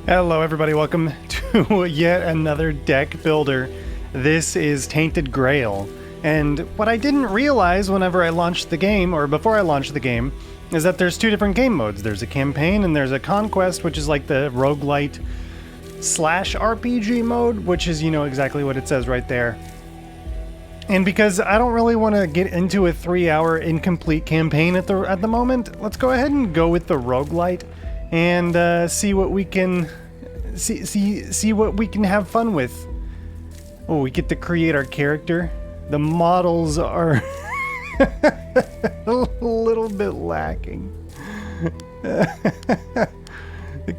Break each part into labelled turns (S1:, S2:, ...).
S1: Hello everybody, welcome to yet another deck builder. This is Tainted Grail, and what I didn't realize whenever I launched the game, or before I launched the game, is that there's two different game modes. There's a campaign and there's a Conquest, which is like the Roguelite slash RPG mode, which is, you know, exactly what it says right there. And because I don't really want to get into a 3-hour incomplete campaign at the moment, let's go ahead and go with the Roguelite and see what we can see what we can have fun with. Oh, we get to create our character. The models are a little bit lacking.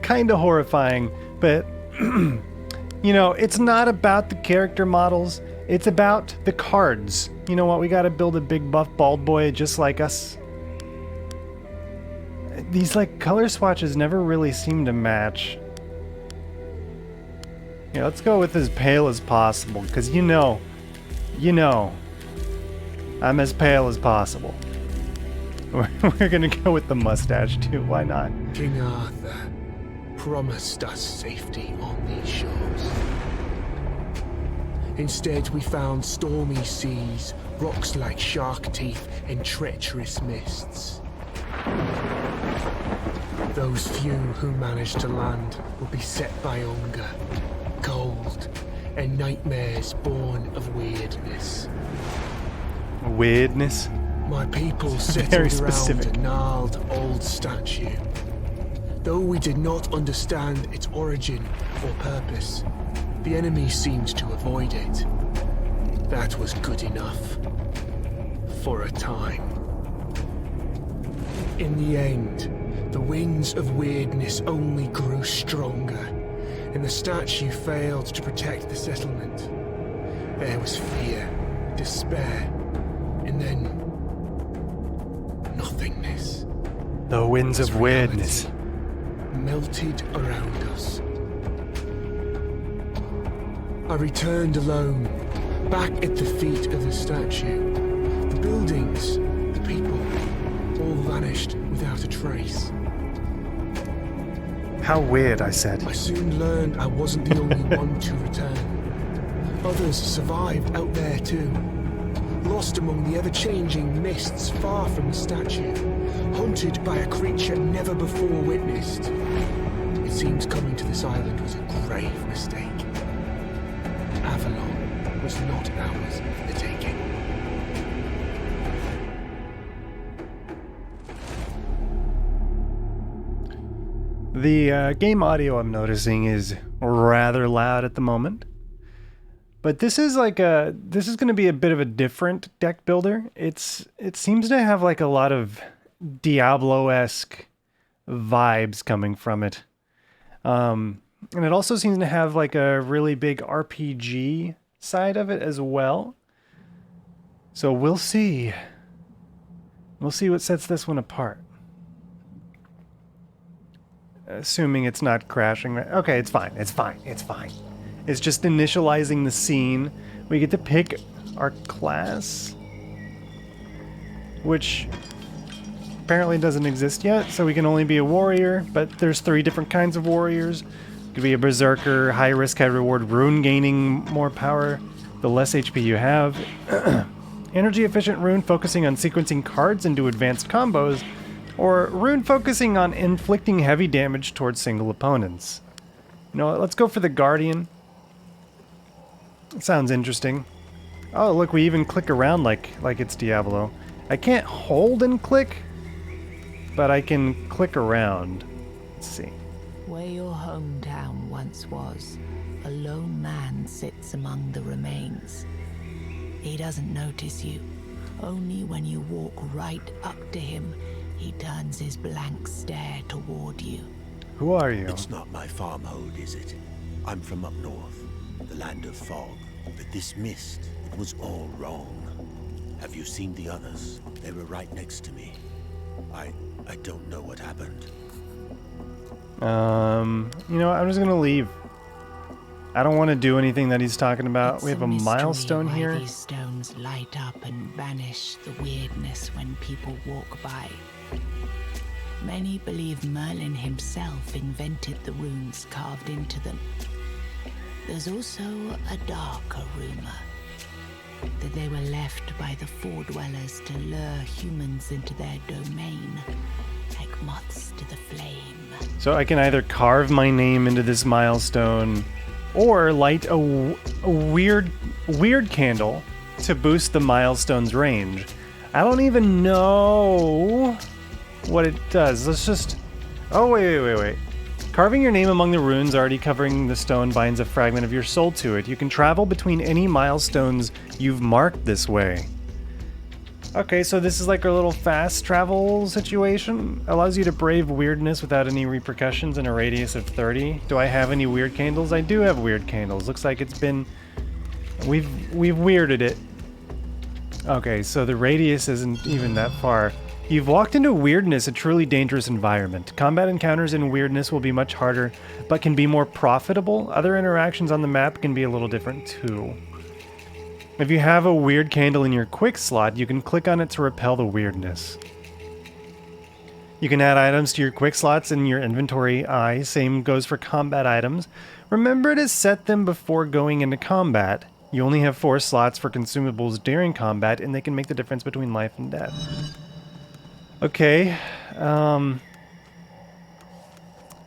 S1: Kind of horrifying, but you know, it's not about the character models. It's about the cards. You know what? We gotta build a big buff bald boy just like us. These like color swatches never really seem to match. Yeah, let's go with as pale as possible, because you know, I'm as pale as possible. We're gonna go with the mustache too, why not?
S2: King Arthur promised us safety on these shores. Instead, we found stormy seas, rocks like shark teeth, and treacherous mists. Those few who managed to land will be set by hunger, cold, and nightmares born of weirdness.
S1: Weirdness?
S2: My people settled around a gnarled old statue. Though we did not understand its origin or purpose, the enemy seemed to avoid it. That was good enough. For a time. In the end, the winds of weirdness only grew stronger, and the statue failed to protect the settlement. There was fear, despair, and then nothingness.
S1: The winds of weirdness
S2: melted around us. I returned alone, back at the feet of the statue. The buildings, the people, all vanished without a trace.
S1: How weird, I said.
S2: I soon learned I wasn't the only one to return. Others survived out there too. Lost among the ever-changing mists far from the statue. Hunted by a creature never before witnessed. It seems coming to this island was a grave mistake. Avalon was not ours for the taking.
S1: The game audio I'm noticing is rather loud at the moment. But this is going to be a bit of a different deck builder. It seems to have like a lot of Diablo-esque vibes coming from it. And it also seems to have like a really big RPG side of it as well. So we'll see. We'll see what sets this one apart. Assuming it's not crashing. Okay, it's fine. It's fine. It's fine. It's just initializing the scene. We get to pick our class, which apparently doesn't exist yet, so we can only be a warrior, but there's 3 different kinds of warriors. Could be a berserker, high risk, high reward, rune gaining more power the less HP you have. Energy efficient rune focusing on sequencing cards into advanced combos, or rune focusing on inflicting heavy damage towards single opponents. You know what, let's go for the Guardian. It sounds interesting. Oh look, we even click around like it's Diablo. I can't hold and click, but I can click around. Let's see.
S3: Where your hometown once was, a lone man sits among the remains. He doesn't notice you. Only when you walk right up to him, he turns his blank stare toward you.
S1: Who are you?
S4: It's not my farmhold, is it? I'm from up north, the land of fog. But this mist, it was all wrong. Have you seen the others? They were right next to me. I don't know what happened.
S1: You know, I'm just gonna leave. I don't want to do anything that he's talking about. We have a milestone here.
S3: These stones light up and banish the weirdness when people walk by. Many believe Merlin himself invented the runes carved into them. There's also a darker rumor that they were left by the Fore-dwellers to lure humans into their domain, like moths to the flame.
S1: So I can either carve my name into this milestone or light a weird candle to boost the milestone's range. I don't even know what it does. Let's just... Oh, wait. Carving your name among the runes already covering the stone binds a fragment of your soul to it. You can travel between any milestones you've marked this way. Okay, so this is like our little fast travel situation. Allows you to brave weirdness without any repercussions in a radius of 30. Do I have any weird candles? I do have weird candles. Looks like it's been... We've weirded it. Okay, so the radius isn't even that far. You've walked into weirdness, a truly dangerous environment. Combat encounters in weirdness will be much harder, but can be more profitable. Other interactions on the map can be a little different too. If you have a weird candle in your quick slot, you can click on it to repel the weirdness. You can add items to your quick slots in your inventory eye. Same goes for combat items. Remember to set them before going into combat. You only have 4 slots for consumables during combat, and they can make the difference between life and death. Okay.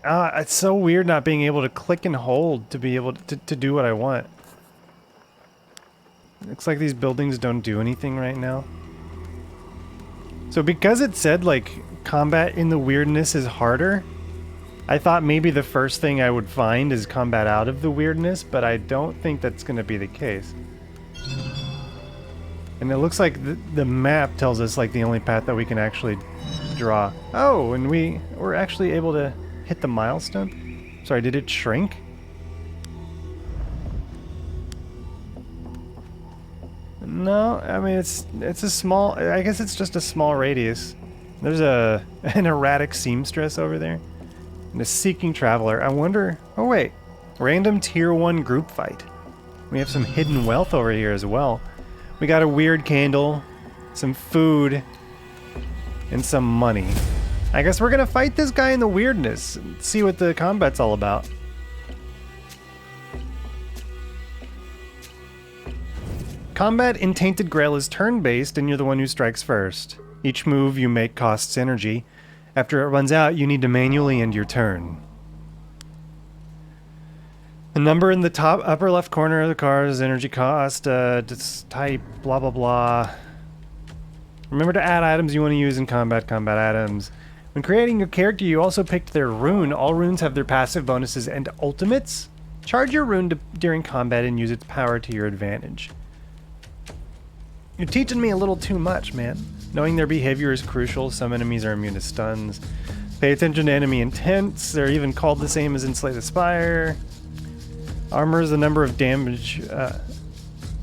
S1: It's so weird not being able to click and hold to be able to do what I want. Looks like these buildings don't do anything right now. So because it said, like, combat in the weirdness is harder, I thought maybe the first thing I would find is combat out of the weirdness, but I don't think that's going to be the case. And it looks like the map tells us, like, the only path that we can actually draw. Oh, and we're actually able to hit the milestone? Sorry, did it shrink? No, I mean, it's a small... I guess it's just a small radius. There's an erratic seamstress over there. And a seeking traveler. I wonder... Oh, wait. Random tier 1 group fight. We have some hidden wealth over here as well. We got a weird candle, some food, and some money. I guess we're gonna fight this guy in the weirdness and see what the combat's all about. Combat in Tainted Grail is turn-based, and you're the one who strikes first. Each move you make costs energy. After it runs out, you need to manually end your turn. The number in the top upper left corner of the card is energy cost, type, blah blah blah. Remember to add items you want to use in combat items. When creating your character, you also picked their rune. All runes have their passive bonuses and ultimates. Charge your rune during combat and use its power to your advantage. You're teaching me a little too much, man. Knowing their behavior is crucial. Some enemies are immune to stuns. Pay attention to enemy intents. They're even called the same as in Slay the Spire. Armor is the number of damage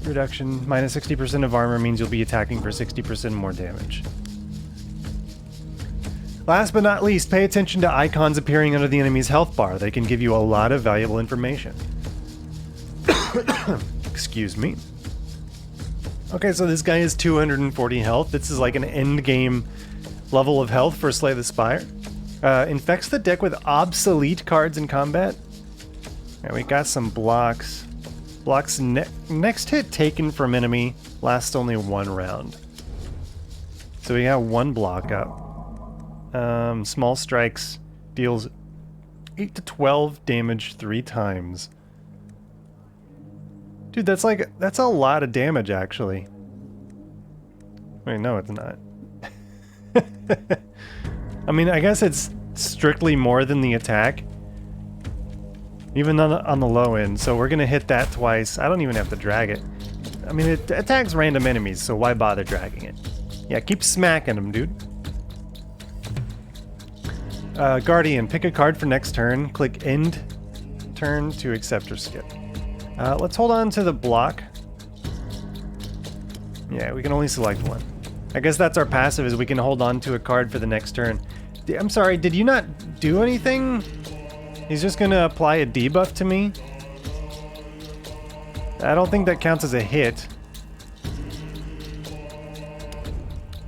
S1: reduction. Minus 60% of armor means you'll be attacking for 60% more damage. Last but not least, pay attention to icons appearing under the enemy's health bar. They can give you a lot of valuable information. Excuse me. Okay, so this guy is 240 health. This is like an end game level of health for Slay the Spire. Infects the deck with obsolete cards in combat. And we got some blocks. Blocks next hit taken from enemy lasts only 1 round. So we got 1 block up. Small strikes deals 8 to 12 damage 3 times. Dude, that's a lot of damage, actually. Wait, no, it's not. I mean, I guess it's strictly more than the attack. Even on the low end, so we're gonna hit that twice. I don't even have to drag it. I mean, it attacks random enemies, so why bother dragging it? Yeah, keep smacking them, dude. Guardian, pick a card for next turn. Click End Turn to accept or skip. Let's hold on to the block. Yeah, we can only select 1. I guess that's our passive, is we can hold on to a card for the next turn. I'm sorry, did you not do anything? He's just gonna apply a debuff to me? I don't think that counts as a hit.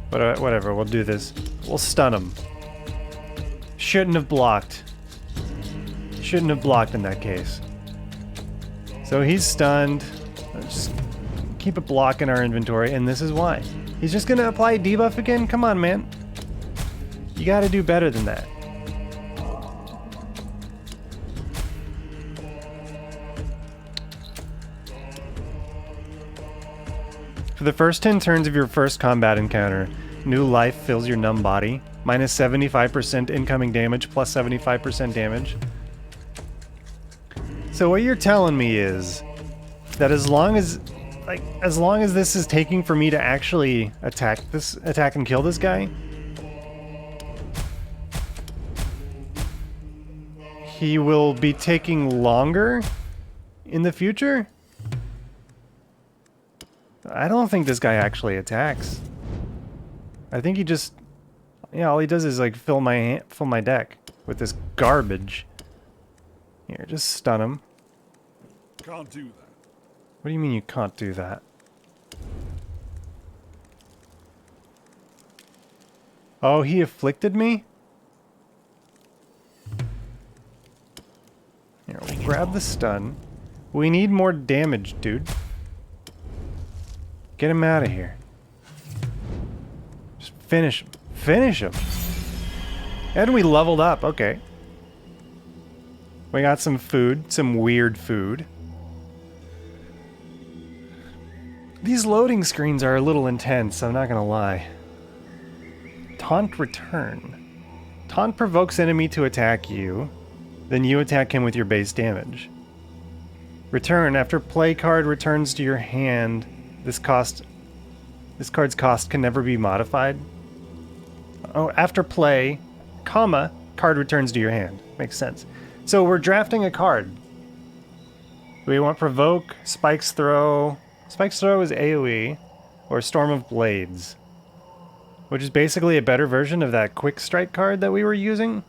S1: But whatever, we'll do this. We'll stun him. shouldn't have blocked. Shouldn't have blocked in that case. So he's stunned. Let's just keep a block in our inventory, and this is why. He's just gonna apply debuff again? Come on, man. You gotta do better than that. For the first 10 turns of your first combat encounter, new life fills your numb body. Minus 75% incoming damage, plus 75% damage. So what you're telling me is that as long as this is taking for me to actually attack and kill this guy, he will be taking longer in the future? I don't think this guy actually attacks. I think he just, yeah, all he does is like fill my deck with this garbage. Here, just stun him.
S5: Can't do that.
S1: What do you mean you can't do that? Oh, he afflicted me? Here, we'll grab the stun. We need more damage, dude. Get him out of here. Just finish him. Finish him. And we leveled up. Okay. We got some food. Some weird food. These loading screens are a little intense, I'm not gonna lie. Taunt return. Taunt provokes enemy to attack you. Then you attack him with your base damage. Return. After play card returns to your hand, this card's cost can never be modified. Oh, after play, comma, card returns to your hand. Makes sense. So we're drafting a card. We want provoke, Spike's Throw. Spike's Throw is AoE, or Storm of Blades, which is basically a better version of that Quick Strike card that we were using.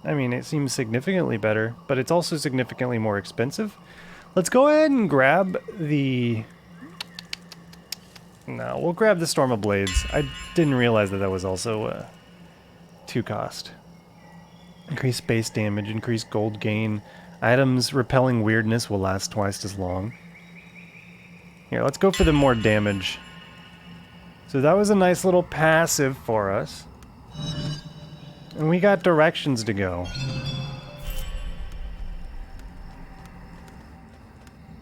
S1: I mean, it seems significantly better, but it's also significantly more expensive. Let's go ahead and grab the... No, we'll grab the Storm of Blades. I didn't realize that that was also 2 cost. Increase base damage, increase gold gain. Items repelling weirdness will last twice as long. Here, let's go for the more damage. So that was a nice little passive for us. And we got directions to go.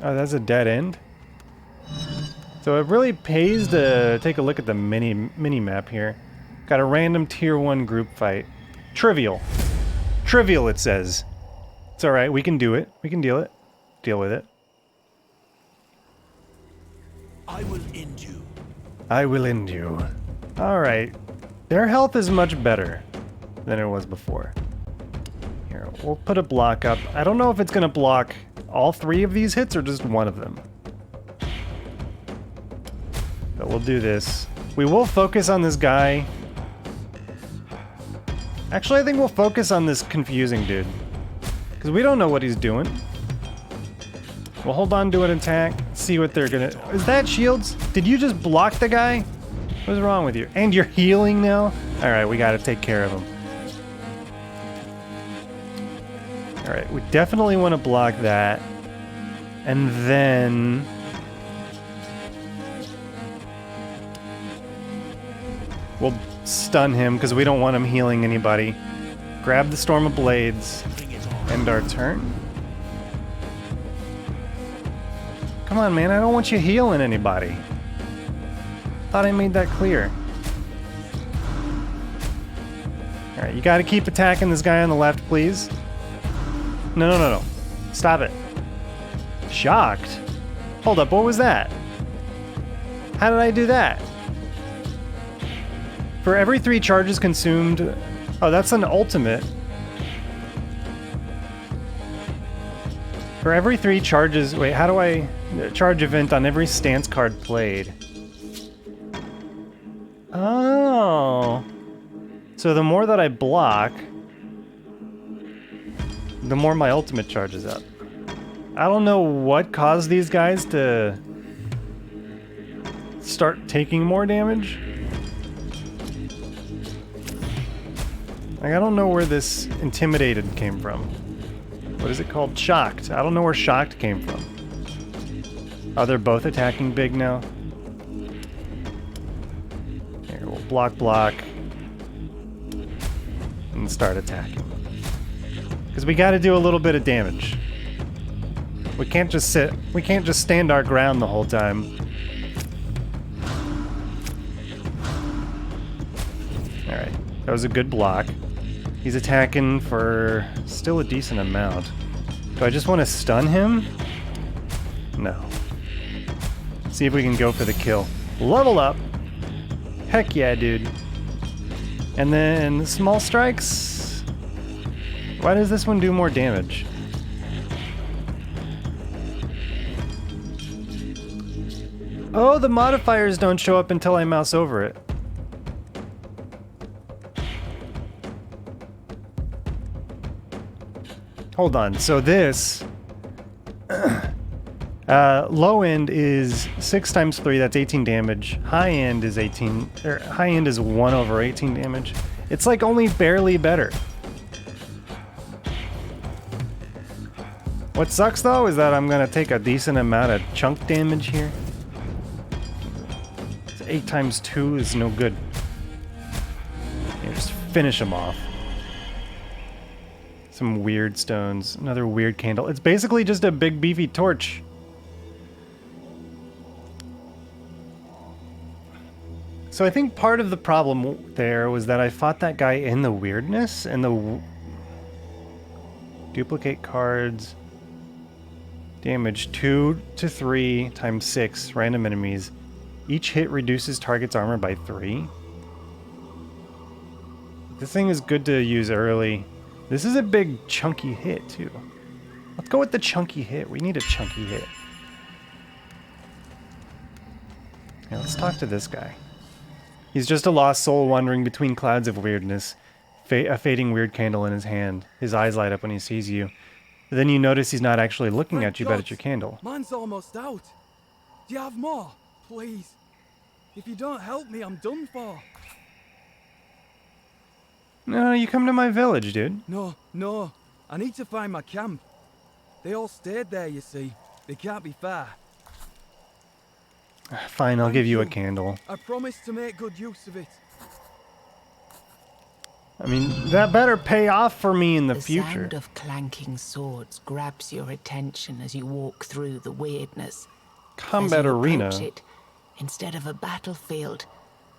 S1: Oh, that's a dead end? So it really pays to take a look at the mini map here. Got a random tier 1 group fight. Trivial. Trivial, it says. It's alright, we can do it. We can deal with it.
S4: I will end you.
S1: I will end you. Alright. Their health is much better than it was before. Here, we'll put a block up. I don't know if it's gonna block all 3 of these hits or just one of them. But we'll do this. We will focus on this guy. Actually, I think we'll focus on this confusing dude. Because we don't know what he's doing. We'll hold on to an attack, see what they're gonna... Is that shields? Did you just block the guy? What's wrong with you? And you're healing now? Alright, we gotta take care of him. Alright, we definitely want to block that. And then... we'll stun him because we don't want him healing anybody. Grab the Storm of Blades. End our turn. Come on, man, I don't want you healing anybody. Thought I made that clear. Alright, you gotta keep attacking this guy on the left, please. No. Stop it. Shocked? Hold up, what was that? How did I do that? For every 3 charges consumed... Oh, that's an ultimate. For every 3 charges... Wait, how do I... Charge event on every stance card played. Oh. So the more that I block, the more my ultimate charges up. I don't know what caused these guys to start taking more damage. Like, I don't know where this intimidated came from. What is it called? Shocked. I don't know where shocked came from. Oh, they're both attacking big now? Here, we'll block. And start attacking. Because we gotta do a little bit of damage. We can't just sit. We can't just stand our ground the whole time. Alright, that was a good block. He's attacking for still a decent amount. Do I just want to stun him? No. See if we can go for the kill. Level up! Heck yeah, dude. And then small strikes. Why does this one do more damage? Oh, the modifiers don't show up until I mouse over it. Hold on, so this low end is 6 times 3, that's 18 damage. High end is 1 over 18 damage. It's like only barely better. What sucks though is that I'm gonna take a decent amount of chunk damage here. 8 times 2 is no good. Yeah, just finish him off. Some weird stones. Another weird candle. It's basically just a big beefy torch. So I think part of the problem there was that I fought that guy in the weirdness and the... Duplicate cards. Damage 2 to 3 times 6 random enemies. Each hit reduces target's armor by 3. This thing is good to use early. This is a big chunky hit too. Let's go with the chunky hit. We need a chunky hit. Yeah, let's talk to this guy. He's just a lost soul wandering between clouds of weirdness. A fading weird candle in his hand. His eyes light up when he sees you. Then you notice he's not actually looking at you, but at your candle.
S6: Mine's almost out. Do you have more? Please. If you don't help me, I'm done for.
S1: No, you come to my village, dude.
S6: No. I need to find my camp. They all stayed there, you see. They can't be far.
S1: Fine, I'll give you a candle.
S6: I promise to make good use of it.
S1: I mean, that better pay off for me in the future.
S3: The sound of clanking swords grabs your attention as you walk through the weirdness.
S1: Combat
S3: As you
S1: arena.
S3: approach it, instead of a battlefield,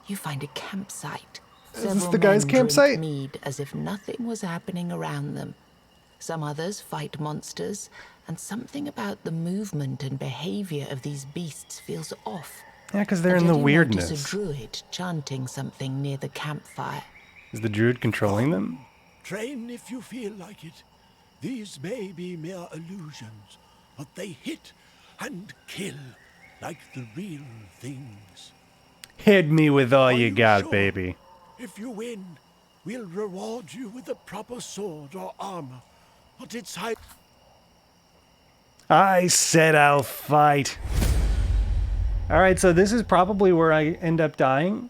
S3: you find a campsite.
S1: Is this
S3: Several
S1: the guy's
S3: men drink
S1: campsite?
S3: mead as if nothing was happening around them. Some others fight monsters, and something about the movement and behavior of these beasts feels off.
S1: Yeah, because they're in
S3: Until
S1: the
S3: you
S1: weirdness.
S3: notice a druid chanting something near the campfire.
S1: Is the druid controlling them?
S4: Train if you feel like it. These may be mere illusions, but they hit and kill like the real things.
S1: Hit me with all
S4: Are
S1: you
S4: you
S1: got,
S4: sure?
S1: baby.
S4: If you win, we'll reward you with a proper sword or armor. But it's high.
S1: I said I'll fight. Alright, so this is probably where I end up dying.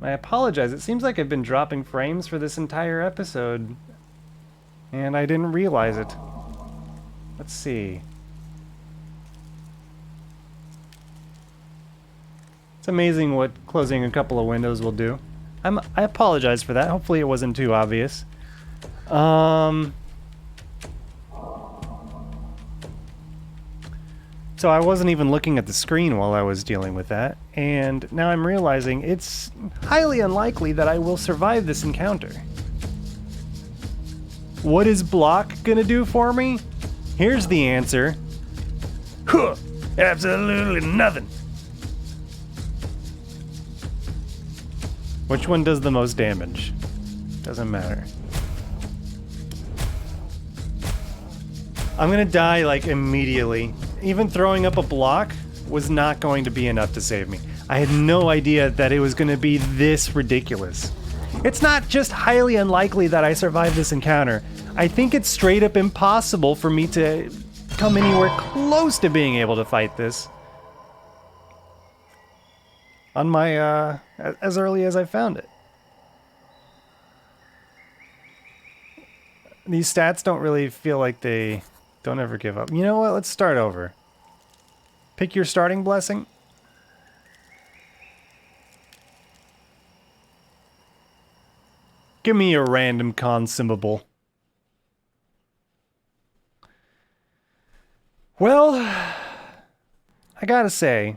S1: I apologize. It seems like I've been dropping frames for this entire episode. And I didn't realize it. Let's see. It's amazing what closing a couple of windows will do. I apologize for that. Hopefully it wasn't too obvious. So I wasn't even looking at the screen while I was dealing with that, and now I'm realizing it's highly unlikely that I will survive this encounter. What is block gonna do for me? Here's the answer. Huh, absolutely nothing. Which one does the most damage? Doesn't matter. I'm gonna die like immediately. Even throwing up a block was not going to be enough to save me. I had no idea that it was gonna be this ridiculous. It's not just highly unlikely that I survive this encounter. I think it's straight up impossible for me to come anywhere close to being able to fight this. on my as early as I found it. These stats don't really feel like they don't ever give up. You know what? Let's start over. Pick your starting blessing. Give me a random consumable. Well, I gotta say,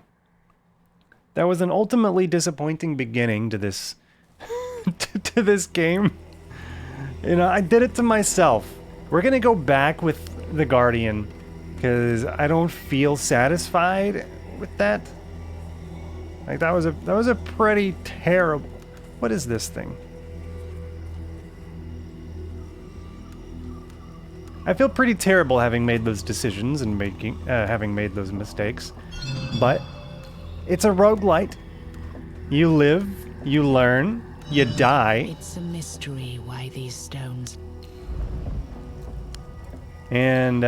S1: that was an ultimately disappointing beginning to this to this game. You know, I did it to myself. We're gonna go back with the Guardian because I don't feel satisfied with that. Like that was a pretty terrible. What is this thing? I feel pretty terrible having made those decisions and having made those mistakes. But it's a roguelite. You live, you learn, you die.
S3: It's a mystery why these stones...
S1: And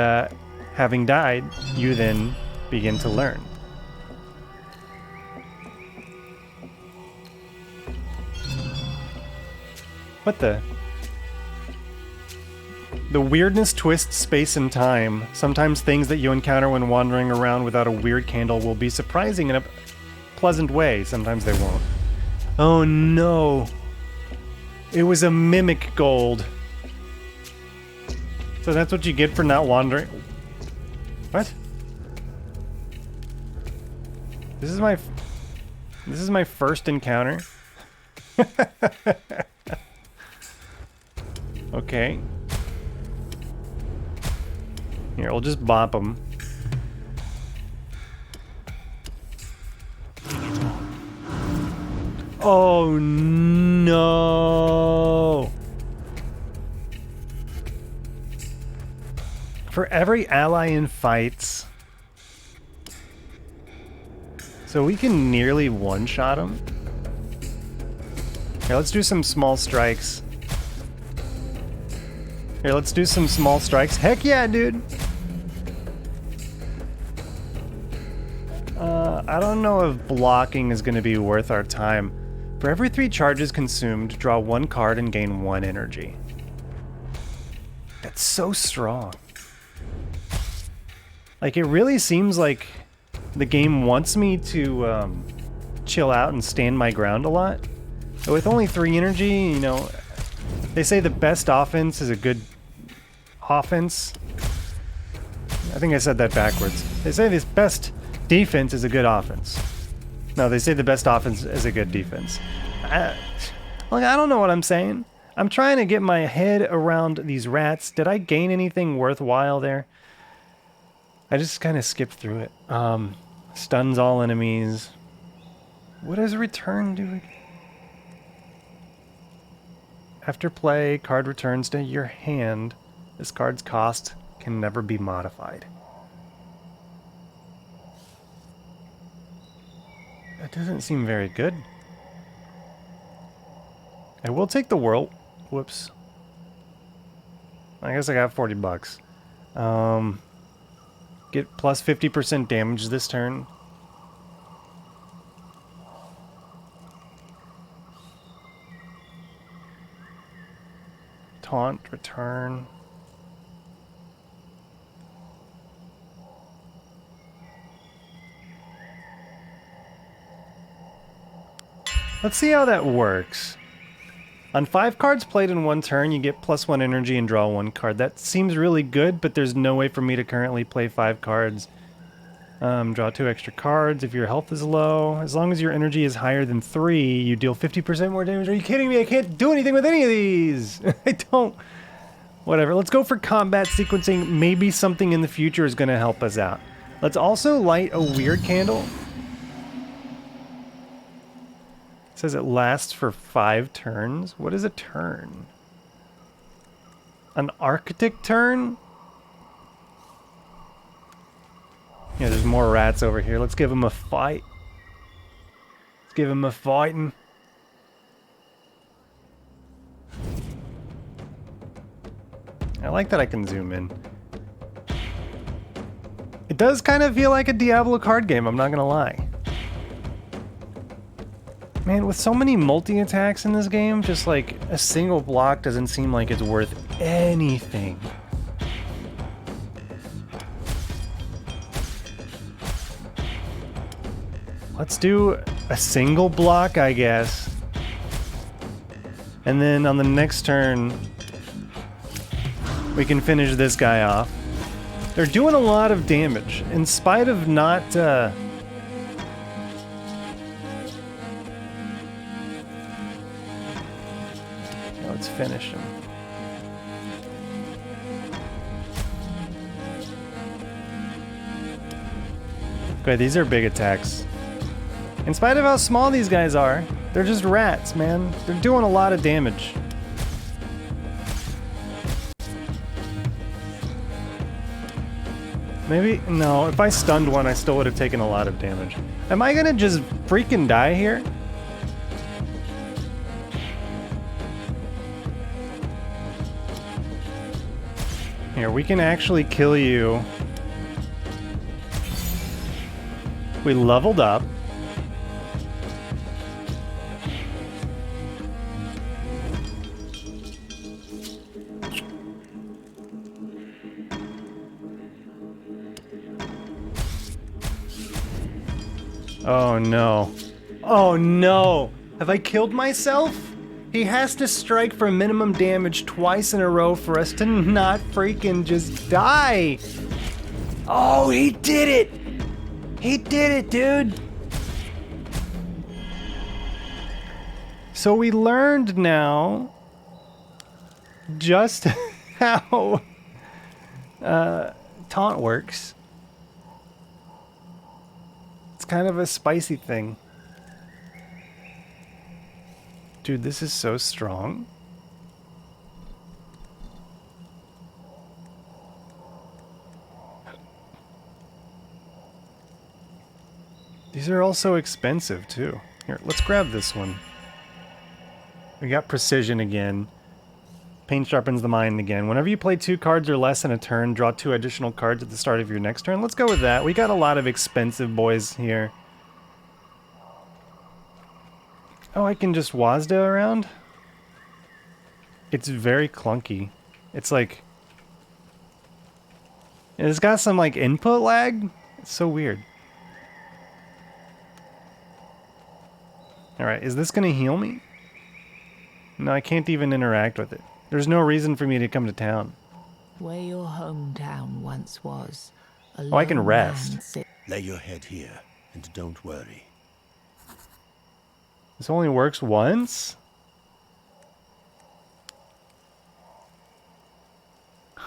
S1: having died, you then begin to learn. What the? The weirdness twists space and time. Sometimes things that you encounter when wandering around without a weird candle will be surprising in a pleasant way. Sometimes they won't. Oh no. It was a mimic gold. So that's what you get for not wandering. What? This is my first encounter. Okay. Here, we'll just bop them. Oh no! For every ally in fights, so we can nearly one-shot them. Here, let's do some small strikes. Here, let's do some small strikes. Heck yeah, dude! I don't know if blocking is going to be worth our time. For every 3 charges consumed, draw 1 card and gain 1 energy. That's so strong. Like, it really seems like the game wants me to chill out and stand my ground a lot. But with only 3 energy, you know, they say the best offense is a good offense. I think I said that backwards. They say this best defense is a good offense. No, they say the best offense is a good defense. I don't know what I'm saying. I'm trying to get my head around these rats. Did I gain anything worthwhile there? I just kind of skipped through it. Stuns all enemies. What does return do? After play, card returns to your hand. This card's cost can never be modified. That doesn't seem very good. I will take the whirl. Whoops. I guess I got 40 bucks. Get plus 50% damage this turn. Taunt, return. Let's see how that works. On 5 cards played in 1 turn, you get plus 1 energy and draw 1 card. That seems really good, but there's no way for me to currently play 5 cards. Draw 2 extra cards if your health is low. As long as your energy is higher than 3, you deal 50% more damage. Are you kidding me? I can't do anything with any of these! I don't... Whatever, let's go for combat sequencing. Maybe something in the future is going to help us out. Let's also light a weird candle. It says it lasts for 5 turns. What is a turn? An Arctic turn? Yeah, there's more rats over here. Let's give them a fight. Let's give them a fighting. I like that I can zoom in. It does kind of feel like a Diablo card game, I'm not gonna lie. Man, with so many multi-attacks in this game, just like a single block doesn't seem like it's worth anything. Let's do a single block, I guess. And then on the next turn, we can finish this guy off. They're doing a lot of damage, in spite of not, let's finish him. Okay, these are big attacks. In spite of how small these guys are, they're just rats, man. They're doing a lot of damage. Maybe, no, if I stunned one, I still would have taken a lot of damage. Am I gonna just freaking die here? Here, we can actually kill you. We leveled up. Oh no. Oh no! Have I killed myself? He has to strike for minimum damage twice in a row for us to not freaking just die! Oh, he did it! He did it, dude! So we learned now just how taunt works. It's kind of a spicy thing. Dude, this is so strong. These are also expensive too. Here, let's grab this one. We got precision again. Pain sharpens the mind again. Whenever you play 2 cards or less in a turn, draw 2 additional cards at the start of your next turn. Let's go with that. We got a lot of expensive boys here. Oh, I can just Wazda around? It's very clunky. It's like... It's got some like input lag. It's so weird. Alright, is this gonna heal me? No, I can't even interact with it. There's no reason for me to come to town.
S3: Where your hometown once was.
S1: Oh, I can rest.
S4: Lay your head here, and don't worry.
S1: This only works once?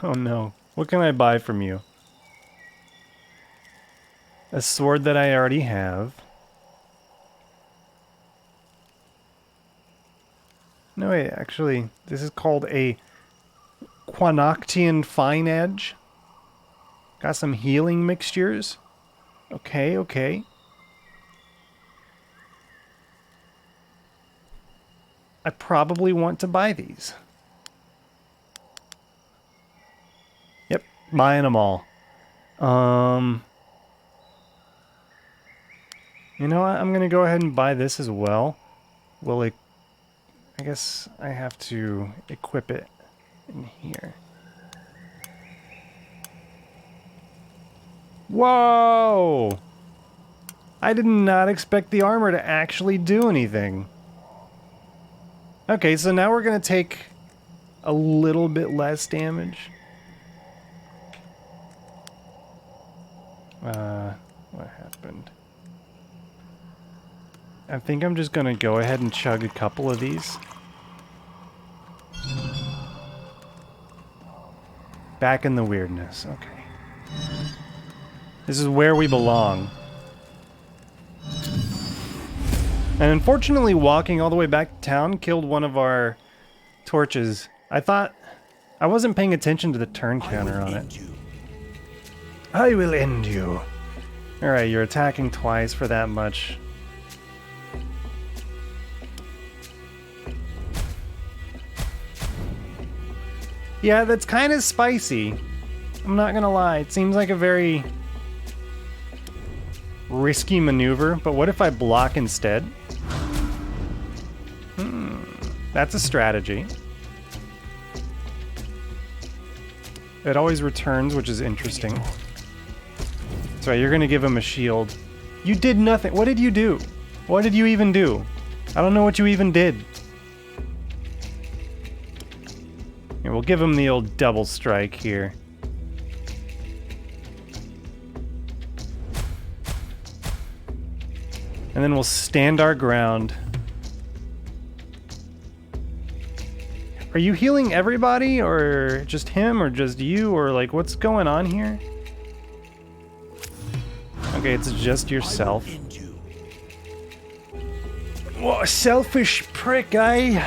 S1: Oh no. What can I buy from you? A sword that I already have. No, wait, actually, this is called a Quanoctian Fine Edge. Got some healing mixtures. Okay, okay. I probably want to buy these. Yep, buying them all. You know what? I'm gonna go ahead and buy this as well. Will it... I guess I have to equip it in here. Whoa! I did not expect the armor to actually do anything. Okay, so now we're gonna take a little bit less damage. What happened? I think I'm just gonna go ahead and chug a couple of these. Back in the weirdness, okay. This is where we belong. And unfortunately, walking all the way back to town killed one of our torches. I wasn't paying attention to the turn counter on it. I will end you. Alright, you're attacking twice for that much. Yeah, that's kind of spicy. I'm not gonna lie. It seems like a very risky maneuver, but what if I block instead? That's a strategy. It always returns, which is interesting. So you're gonna give him a shield. You did nothing. What did you do? What did you even do? I don't know what you even did. Here, we'll give him the old double strike here. And then we'll stand our ground. Are you healing everybody, or just him, or just you, or like what's going on here? Okay, it's just yourself. What a selfish prick, eh?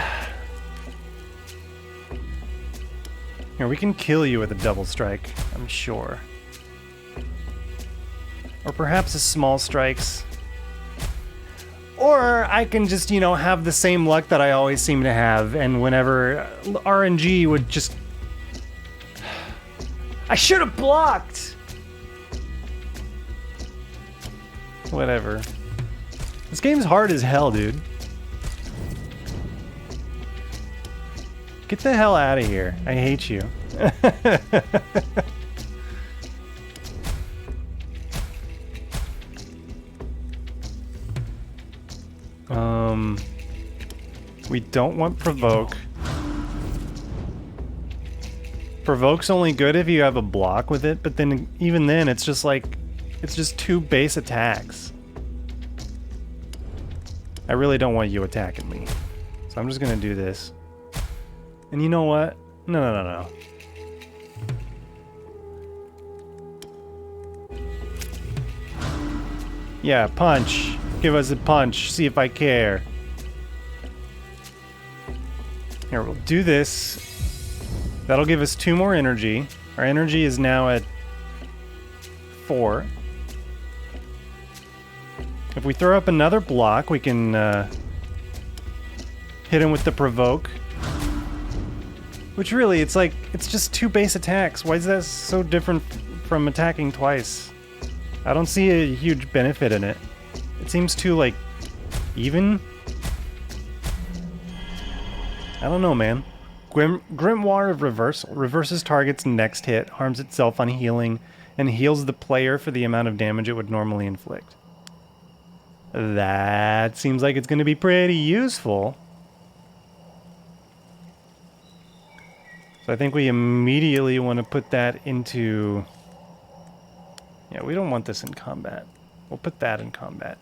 S1: Here, we can kill you with a double strike, I'm sure. Or perhaps a small strikes. Or I can just, you know, have the same luck that I always seem to have, and whenever RNG would just... I should have blocked! Whatever. This game's hard as hell, dude. Get the hell out of here. I hate you. We don't want provoke. Provoke's only good if you have a block with it, but then even then it's just like, it's just 2 base attacks. I really don't want you attacking me. So I'm just gonna do this. And you know what? No. Yeah, punch. Give us a punch. See if I care. Here, we'll do this. That'll give us 2 more energy. Our energy is now at 4. If we throw up another block, we can hit him with the provoke. Which really, it's like, it's just 2 base attacks. Why is that so different from attacking twice? I don't see a huge benefit in it. It seems too, like, even. I don't know, man. Grimoire of Reversal. Reverses target's next hit, harms itself on healing, and heals the player for the amount of damage it would normally inflict. That seems like it's going to be pretty useful. So I think we immediately want to put that into... Yeah, we don't want this in combat. We'll put that in combat.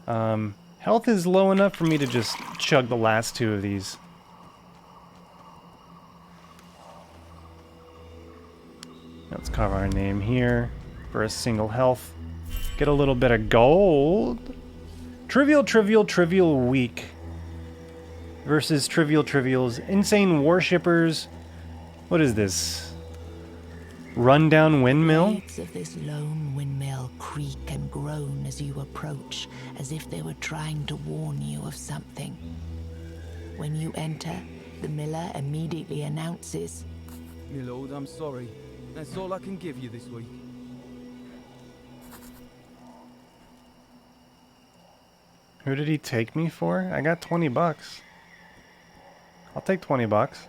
S1: Health is low enough for me to just chug the last 2 of these. Let's carve our name here for a single health. Get a little bit of gold. Trivial weak versus trivials. Insane worshippers. What is this? Rundown windmill?
S3: The blades of this lone windmill creak and groan as you approach, as if they were trying to warn you of something. When you enter, the miller immediately announces,
S6: My lord, I'm sorry. That's all I can give you this week.
S1: Who did he take me for? I got 20 bucks. I'll take 20 bucks.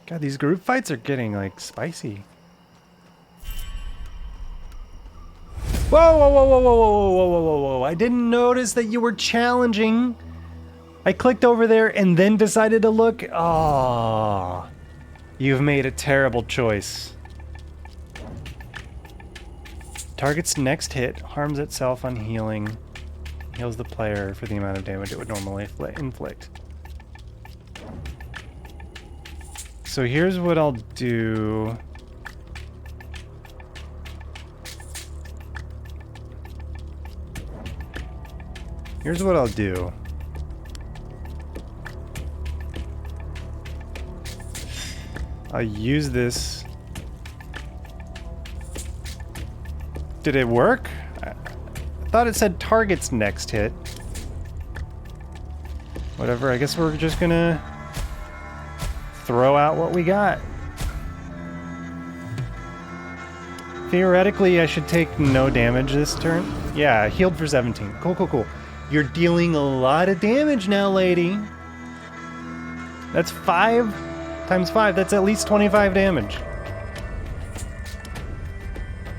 S1: God, these group fights are getting, like, spicy. Whoa. I didn't notice that you were challenging. I clicked over there and then decided to look. Oh, you've made a terrible choice. Target's next hit harms itself on healing. Heals the player for the amount of damage it would normally inflict. So here's what I'll do. Here's what I'll do. I'll use this. Did it work? I thought it said target's next hit. Whatever, I guess we're just gonna throw out what we got. Theoretically, I should take no damage this turn. Yeah, healed for 17. Cool. You're dealing a lot of damage now, lady. That's 5 times 5. That's at least 25 damage.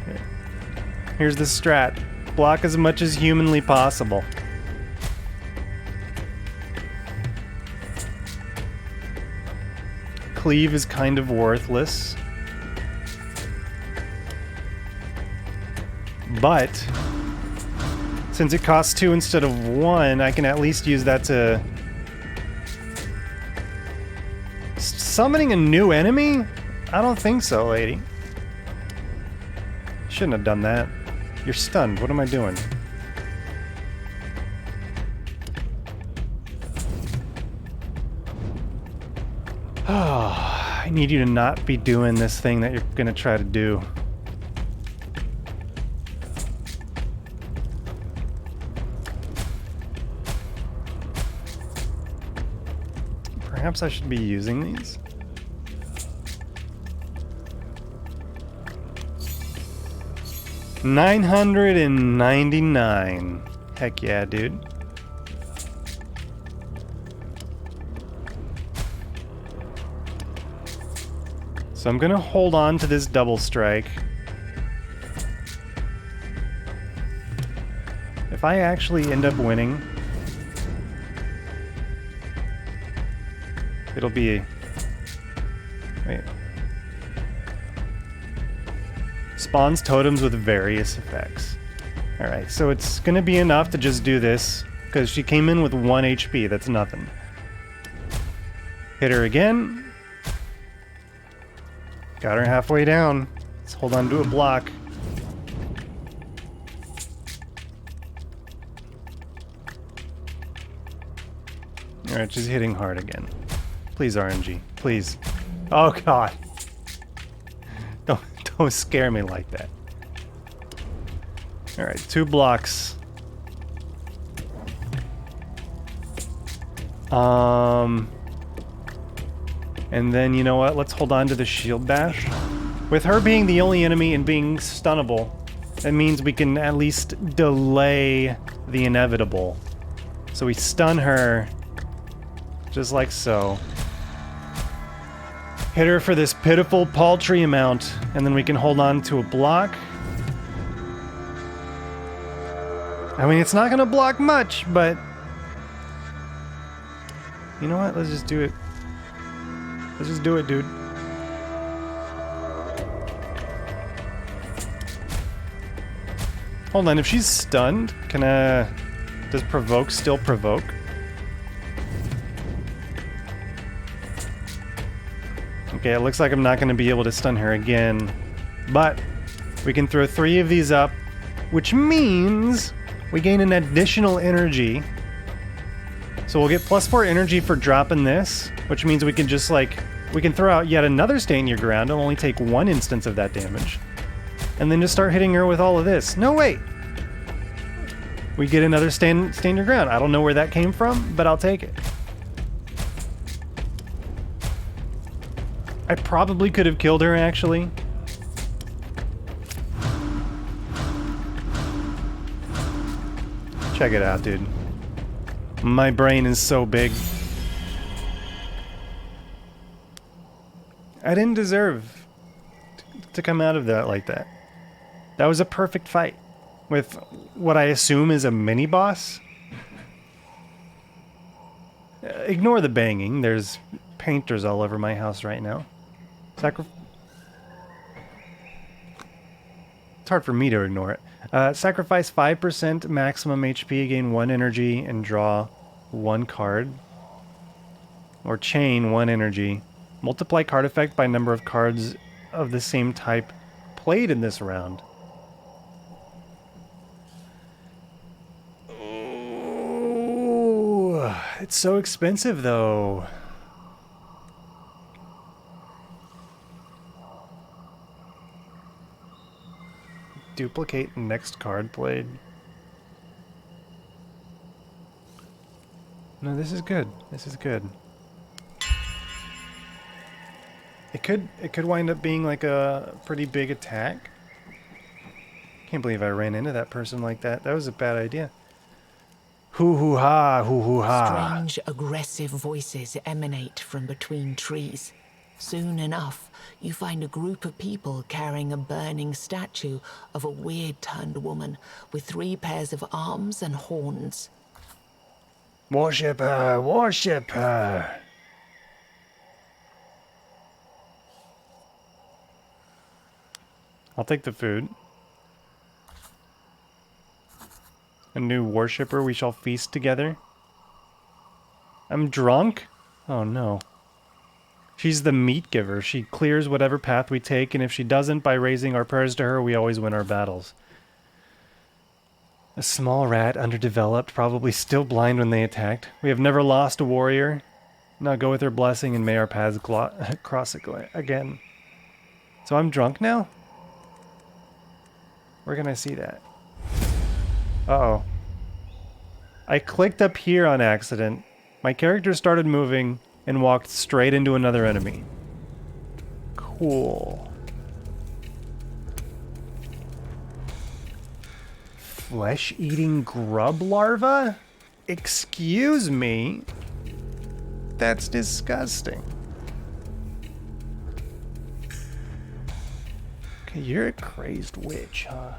S1: Okay. Here's the strat. Block as much as humanly possible. Cleave is kind of worthless. But since it costs 2 instead of 1, I can at least use that to... Summoning a new enemy? I don't think so, lady. Shouldn't have done that. You're stunned. What am I doing? Oh, I need you to not be doing this thing that you're gonna try to do. Perhaps I should be using these. $999. Heck yeah, dude. So I'm gonna hold on to this double strike. If I actually end up winning, it'll be... Wait. Spawns totems with various effects. Alright, so it's gonna be enough to just do this, because she came in with 1 HP, that's nothing. Hit her again. Got her halfway down. Let's hold on to a block. Alright, she's hitting hard again. Please, RNG. Please. Oh, God. Don't scare me like that. Alright, 2 blocks. And then, you know what? Let's hold on to the shield bash. With her being the only enemy and being stunnable, that means we can at least delay the inevitable. So we stun her, just like so. Hit her for this pitiful, paltry amount, and then we can hold on to a block. I mean, it's not gonna block much, but... You know what? Let's just do it. Let's just do it, dude. Hold on, if she's stunned, can does provoke still provoke? Okay, it looks like I'm not going to be able to stun her again, but we can throw 3 of these up, which means we gain an additional energy. So we'll get +4 energy for dropping this, which means we can just we can throw out yet another Stain Your Ground and only take 1 instance of that damage. And then just start hitting her with all of this. No, wait! We get another Stain Your Ground. I don't know where that came from, but I'll take it. I probably could have killed her, actually. Check it out, dude. My brain is so big. I didn't deserve to come out of that like that. That was a perfect fight with what I assume is a mini-boss. Ignore the banging. There's painters all over my house right now. It's hard for me to ignore it. Sacrifice 5% maximum HP, gain 1 energy, and draw 1 card. Or chain 1 energy. Multiply card effect by number of cards of the same type played in this round. Ooh, it's so expensive though. Duplicate next card played. No, this is good. This is good. It could wind up being like a pretty big attack. Can't believe I ran into that person like that. That was a bad idea. Hoo-hoo-ha, hoo-hoo-ha.
S3: Strange, aggressive voices emanate from between trees. Soon enough, you find a group of people carrying a burning statue of a weird-turned woman with 3 pairs of arms and horns.
S1: Worship her, worship her. I'll take the food. A new worshipper, we shall feast together. I'm drunk? Oh no. She's the meat giver. She clears whatever path we take, and if she doesn't, by raising our prayers to her, we always win our battles. A small rat, underdeveloped, probably still blind when they attacked. We have never lost a warrior. Now go with her blessing, and may our paths cross again. So I'm drunk now? Where can I see that? Uh-oh. I clicked up here on accident. My character started moving and walked straight into another enemy. Cool. Flesh-eating grub larva? Excuse me? That's disgusting. Okay, you're a crazed witch, huh?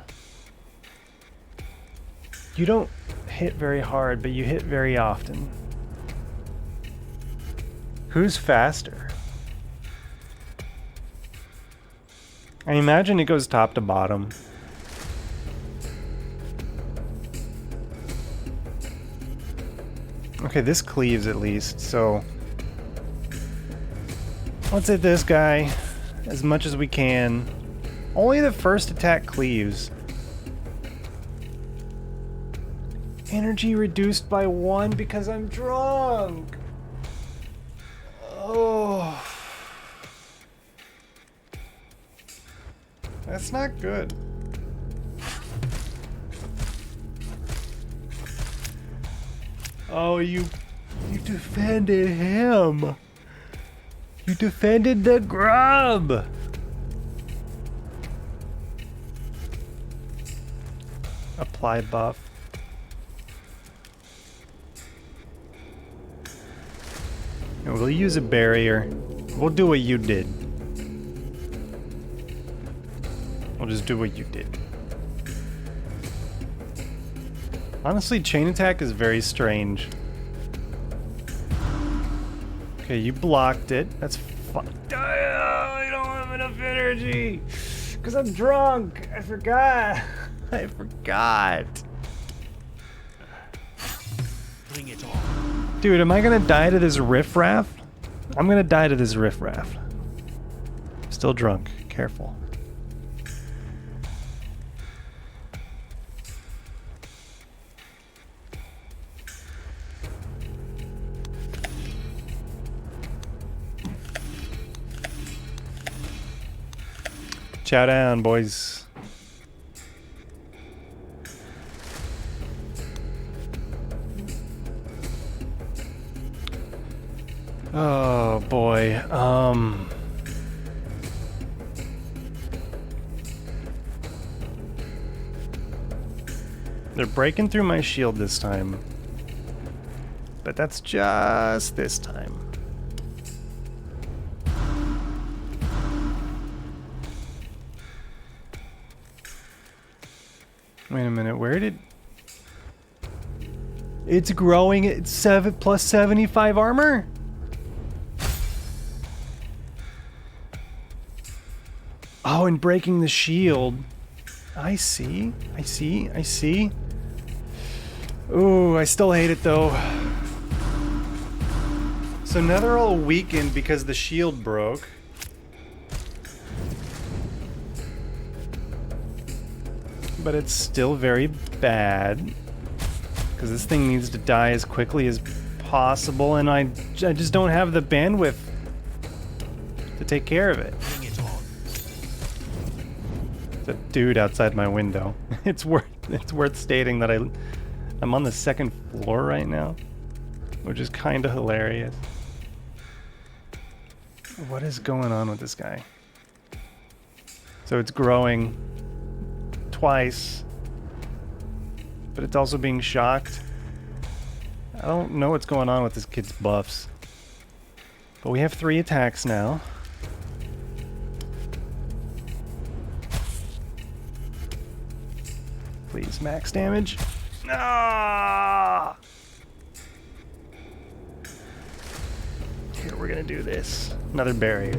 S1: You don't hit very hard, but you hit very often. Who's faster? I imagine it goes top to bottom. Okay, this cleaves at least, so let's hit this guy as much as we can. Only the first attack cleaves. Energy reduced by 1 because I'm drunk. Oh. That's not good. Oh, you defended him. You defended the grub. Apply buff. And we'll use a barrier. We'll do what you did. We'll just do what you did. Honestly, chain attack is very strange. Okay, you blocked it. That's fine. I don't have enough energy. Because I'm drunk. I forgot. I forgot.
S4: Bring it on.
S1: Dude, am I gonna die to this riffraff? I'm gonna die to this riffraff. Still drunk. Careful. Chow down, boys. Oh boy. They're breaking through my shield this time. But that's just this time. Wait a minute, where did... It's growing at 7 plus 75 armor? Oh, and breaking the shield. I see. I see. I see. Ooh, I still hate it though. So now they're all weakened because the shield broke. But it's still very bad. Because this thing needs to die as quickly as possible, and I just don't have the bandwidth to take care of it. The dude outside my window. It's worth stating that I'm on the 2nd floor right now, which is kind of hilarious. What is going on with this guy? So it's growing twice, but it's also being shocked. I don't know what's going on with this kid's buffs. But we have 3 attacks now. Please, max damage. Ah! Here, we're gonna do this. Another barrier.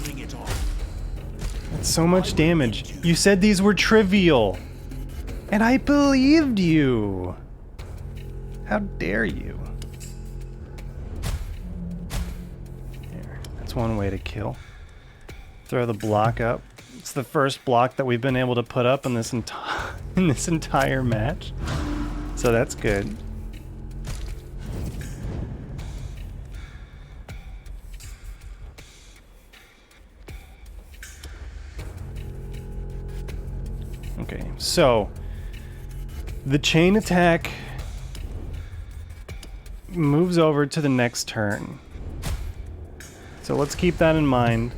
S4: Bring it on.
S1: That's so much damage. You said these were trivial. And I believed you. How dare you? Here, that's one way to kill. Throw the block up. It's the first block that we've been able to put up in this entire match. So that's good. Okay, so the chain attack moves over to the next turn. So let's keep that in mind.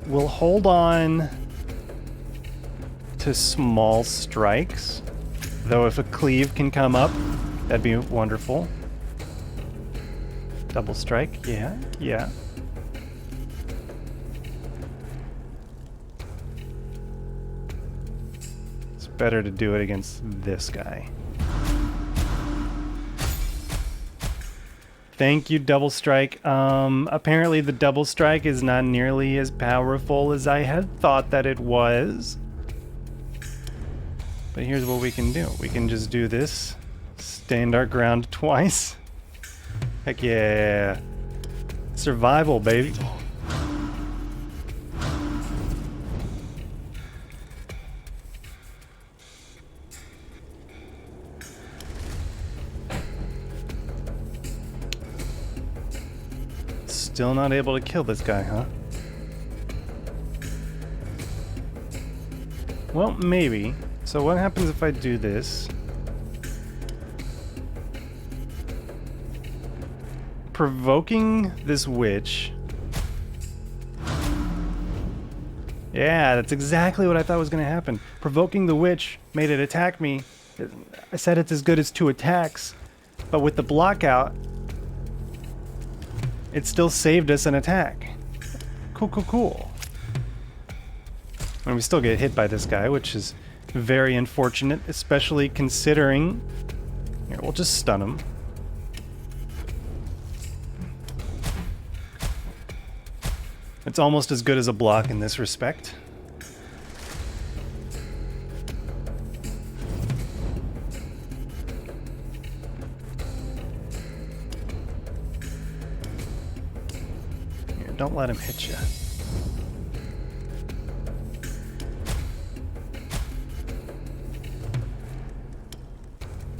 S1: We'll hold on to small strikes, though if a cleave can come up, that'd be wonderful. Double strike, yeah. It's better to do it against this guy. Thank you, double strike. Apparently the double strike is not nearly as powerful as I had thought that it was. But here's what we can do. We can just do this. Stand our ground twice. Heck yeah. Survival, baby. Still not able to kill this guy, huh? Well, maybe. So what happens if I do this? Provoking this witch. Yeah, that's exactly what I thought was going to happen. Provoking the witch made it attack me. I said it's as good as 2 attacks, but with the block out, it still saved us an attack. Cool. And we still get hit by this guy, which is very unfortunate, especially considering... Here, we'll just stun him. It's almost as good as a block in this respect. Here, don't let him hit you.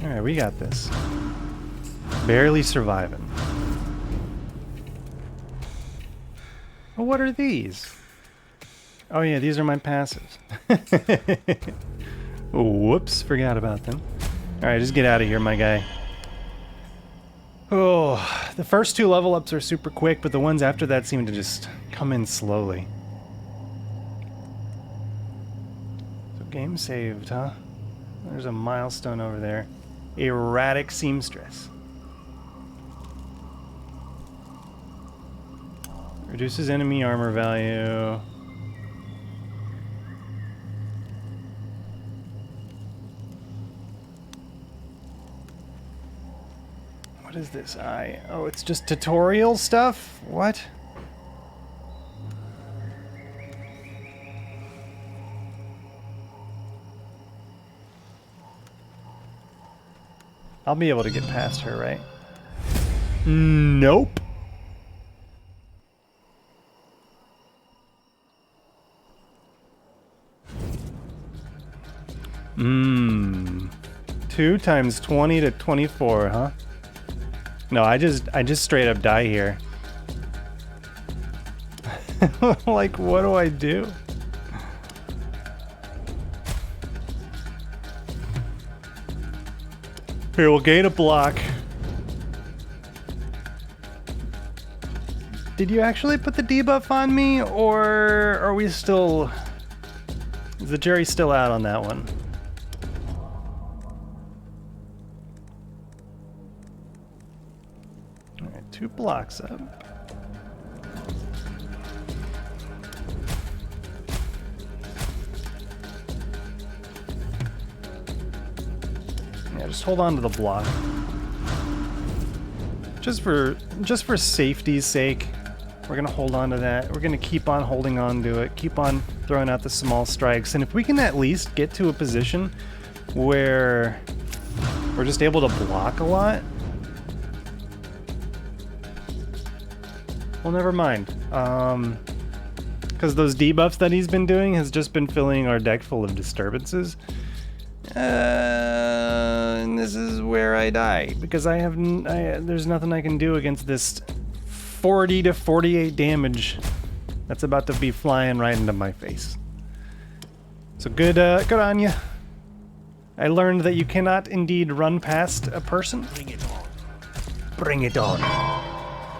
S1: Alright, we got this. Barely surviving. Well, what are these? Oh yeah, these are my passives. Whoops, forgot about them. Alright, just get out of here, my guy. Oh, the first 2 level ups are super quick, but the ones after that seem to just come in slowly. So game saved, huh? There's a milestone over there. Erratic seamstress. Reduces enemy armor value. What is this? Oh, it's just tutorial stuff? What? I'll be able to get past her, right? Nope. Mmm. 2 times 20 to 24, huh? No, I just straight up die here. Like, what do I do? Here, we'll gain a block. Did you actually put the debuff on me, or are we still... Is the jury still out on that one? Alright, 2 blocks up. Yeah, just hold on to the block. Just for safety's sake, we're gonna hold on to that. We're gonna keep on holding on to it, keep on throwing out the small strikes, and if we can at least get to a position where we're just able to block a lot, well, never mind. Because those debuffs that he's been doing has just been filling our deck full of disturbances. And this is where I die, because there's nothing I can do against this 40 to 48 damage that's about to be flying right into my face. So good on you. I learned that you cannot indeed run past a person.
S4: Bring it on.
S1: Bring it on.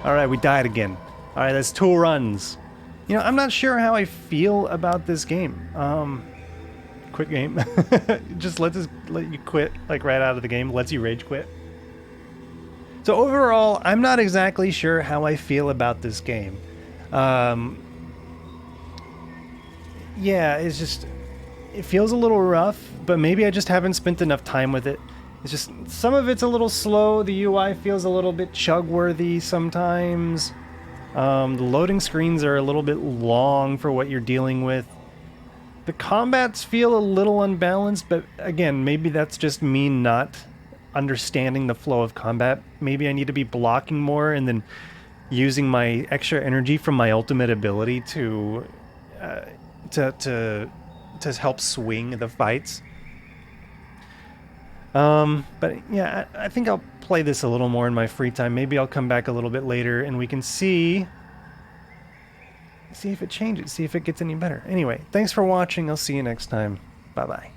S1: All right, we died again. All right, that's 2 runs. You know, I'm not sure how I feel about this game. Quit game. Just let you quit like right out of the game. Lets you rage quit. So overall, I'm not exactly sure how I feel about this game. Yeah, it's just, it feels a little rough, but maybe I just haven't spent enough time with it. It's just, some of it's a little slow. The UI feels a little bit chug-worthy sometimes. The loading screens are a little bit long for what you're dealing with. The combats feel a little unbalanced, but again, maybe that's just me not understanding the flow of combat. Maybe I need to be blocking more and then using my extra energy from my ultimate ability to help swing the fights. But yeah, I think I'll play this a little more in my free time. Maybe I'll come back a little bit later and we can see if it changes, see if it gets any better. Anyway, thanks for watching. I'll see you next time. Bye-bye.